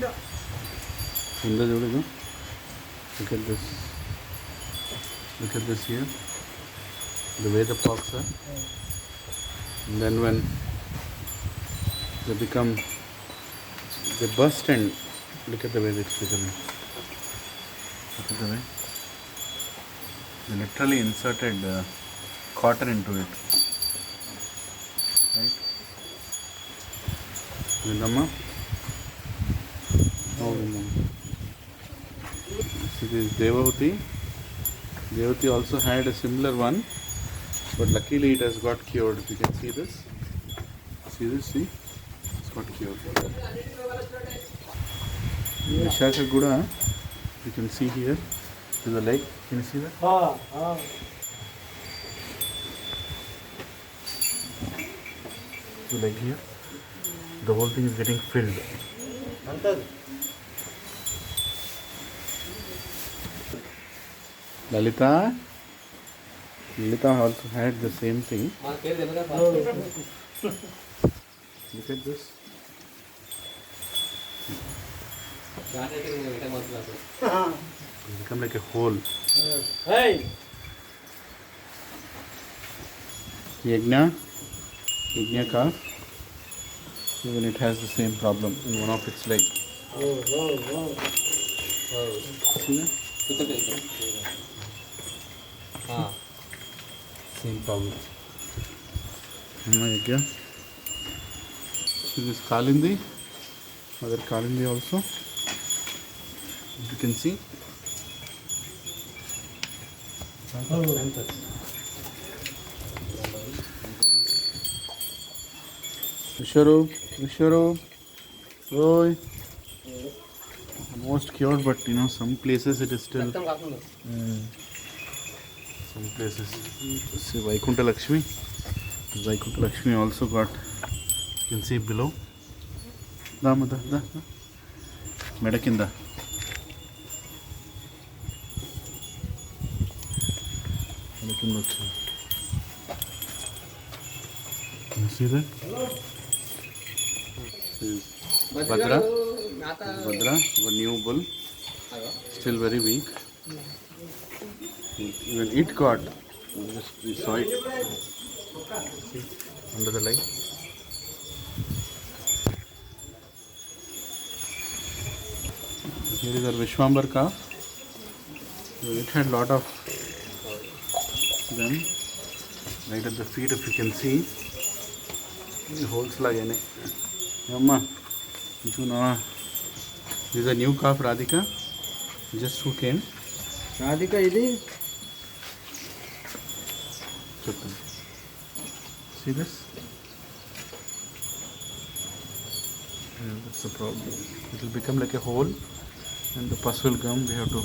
Look at this. Look at this here. The way the pox are. And then when they become, they burst and look at the way it's becoming. Look at the way. They literally inserted cotton into it. Right? Vindamma? Oh, Vindamma. See this Devahuti. Devahuti also had a similar one, but luckily it has got cured. You can see this. See this? See? It's got cured. Vishaka Guda, you can see here to the leg. Can you see that? The leg here. The whole thing is getting filled. Lalita also had the same thing. Look at this. It's become like a hole. Yajna calf, even it has the same problem in one of its legs. See that? Same problem. Yajna. See this Kalindi, other Kalindi also. You can see. Vishwaroop, Roy. Almost cured, but you know, some places it is still. Some places. See Vaikunta Lakshmi. Vaikunta Lakshmi also got. You can see below. Da. Medakinda. Can you see that? Badra, our new bull, still very weak. Even it got, we saw it, see, under the leg. Here is our Vishwambar calf. It had a lot of them right at the feet, if you can see. The holes lagene. Amma, this is a new calf, Radhika. Just who came? Radhika, idi. See this? Yeah, that's the problem. It will become like a hole, and the pus will come. We have to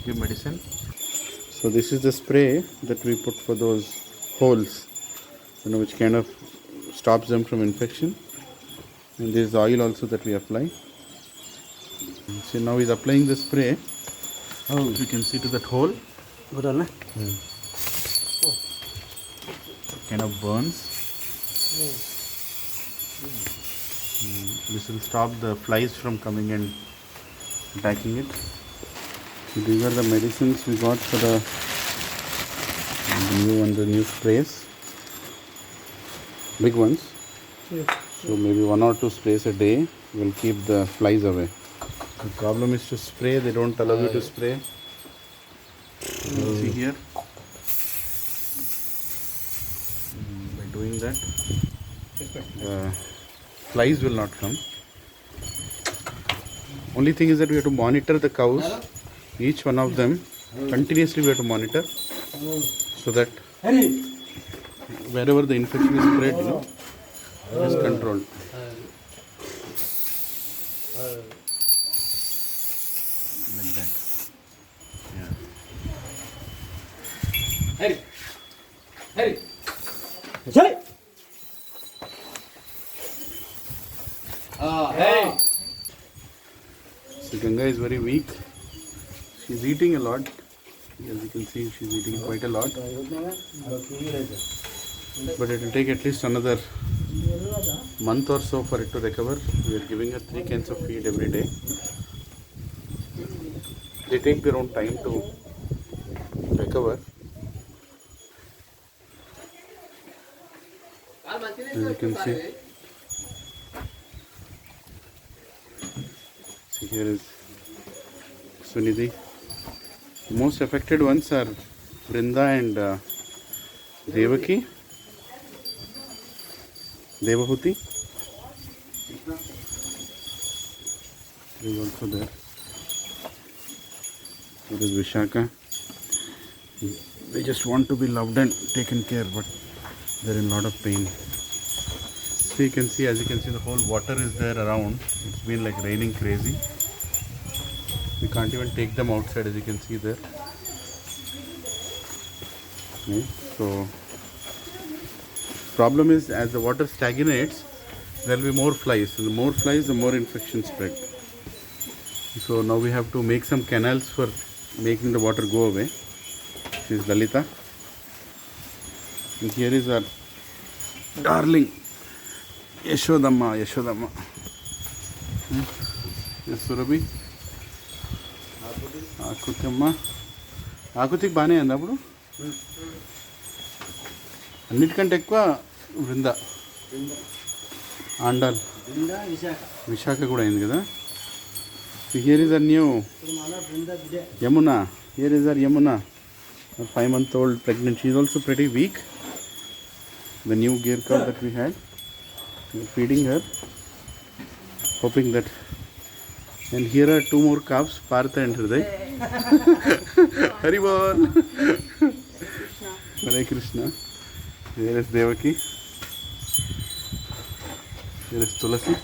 give medicine. So this is the spray that we put for those holes, which kind of stops them from infection. And there is oil also that we apply. So now he's applying the spray. Oh, you can see to that hole. Good on, Kind of burns. This will stop the flies from coming and attacking it. So these are the medicines we got for the new sprays. Big ones. Yes. So maybe 1 or 2 sprays a day will keep the flies away. The problem is to spray. They don't allow you to spray. See here. By doing that, flies will not come. Only thing is that we have to monitor the cows. Each one of them continuously we have to monitor, so that wherever the infection is spread, it is controlled. Like that. Yeah. So Ganga is very weak. She's eating a lot. As you can see, she's eating quite a lot. But it will take at least another month or so for it to recover. We are giving her 3 cans of feed every day. they take their own time to recover. As you can see here is Sunidhi. The most affected ones are Brinda and Devahuti. Is also there. There is Vishaka. They just want to be loved and taken care, but they're in a lot of pain. So you can see, as you can see, the whole water is there around. It's been like raining crazy. We can't even take them outside, as you can see there. Okay. So problem is, as the water stagnates, there will be more flies. And the more flies, the more infection spread. So now we have to make some canals for making the water go away. This is Lalita. And here is our darling Yashodamma. Yes, Surabhi. Akutikma. Akutik bane anda appudu. అన్నిటికంటే ఎక్కువ బృంద ఆండాల్ విశాఖ కూడా అయింది కదా. Here is our new Yamuna. Here is our Yamuna, 5-month-old pregnant. She is also pretty weak. The new gear cow that we had, we are feeding her, hoping that. And here are 2 more calves, Partha and Hriday. Hari Bol. Hare Krishna. Here is Devaki. Here is Tulasi.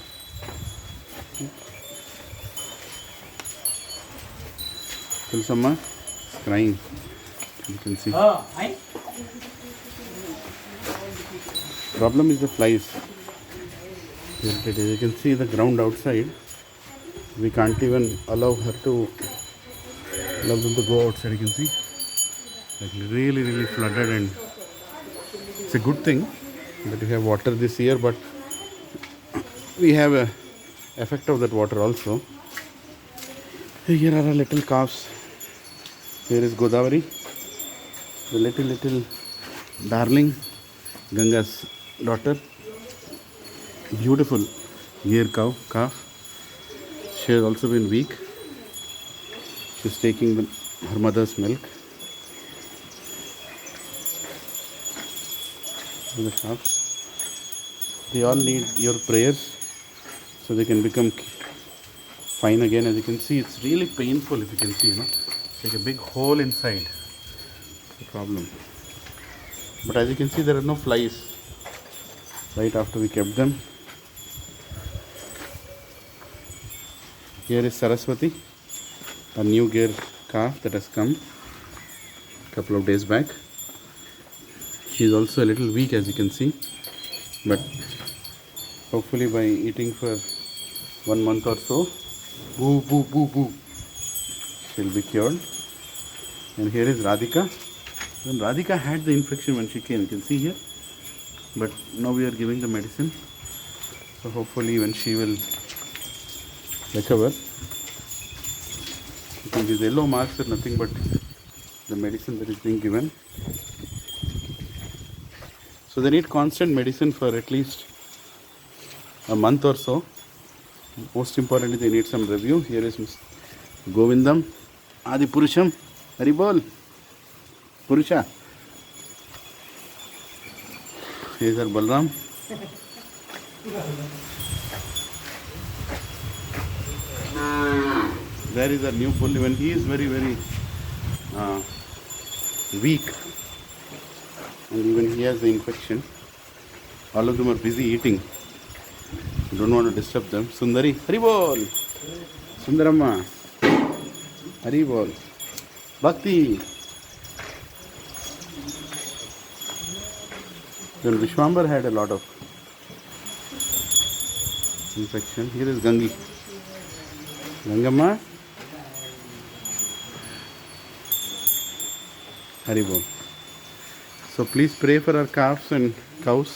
Tulsamma is crying. You can see. Problem is the flies. As you can see the ground outside. We can't even allow them to go outside. You can see, like really flooded, and it's a good thing that we have water this year, but we have a effect of that water also. Here are our little calves. Here is Godavari, the little darling Ganga's daughter. Beautiful gear calf. She has also been weak. She's taking her mother's milk. The calves, they all need your prayers so they can become fine again. As you can see, it's really painful. If you can see, it's like a big hole inside. The problem. But as you can see, there are no flies right after we kept them. Here is Saraswati, a new gear calf that has come a couple of days back. She is also a little weak, as you can see, but hopefully by eating for 1 month or so, she will be cured. And here is Radhika. When Radhika had the infection when she came, you can see here, but now we are giving the medicine, so hopefully when she will recover. You can see the yellow marks are nothing but the medicine that is being given. So they need constant medicine for at least a month or so. Most importantly, they need some review. Here is Govindam, Adi Purusham, Hari Bol, Purusha. Here is our Balram. There is a new bull. Even he is very weak, and even he has the infection. All of them are busy eating. Don't want to disturb them. Sundari, Hari Bol. Sundaramma, Hari Bol. Bhakti. Then Vishwambar had a lot of infection. Here is Gangi. Gangamma. Hari Bol. So please pray for our calves and cows.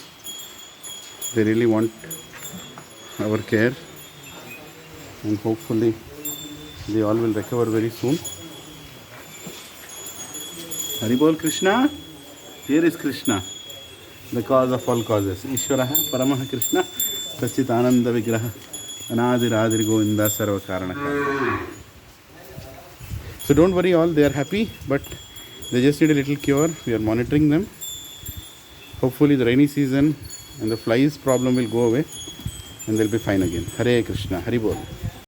They really want our care, and hopefully they all will recover very soon. Hari Bol Krishna. Here is Krishna, the cause of all causes. Ishwaraha Paramaha Krishna Sachit Ananda Vigraha Anadir Adir Govinda Sarva Karana. So don't worry all, they are happy, but they just need a little cure. We are monitoring them. Hopefully the rainy season and the flies problem will go away and they'll be fine again. Hare Krishna, Hari Bol.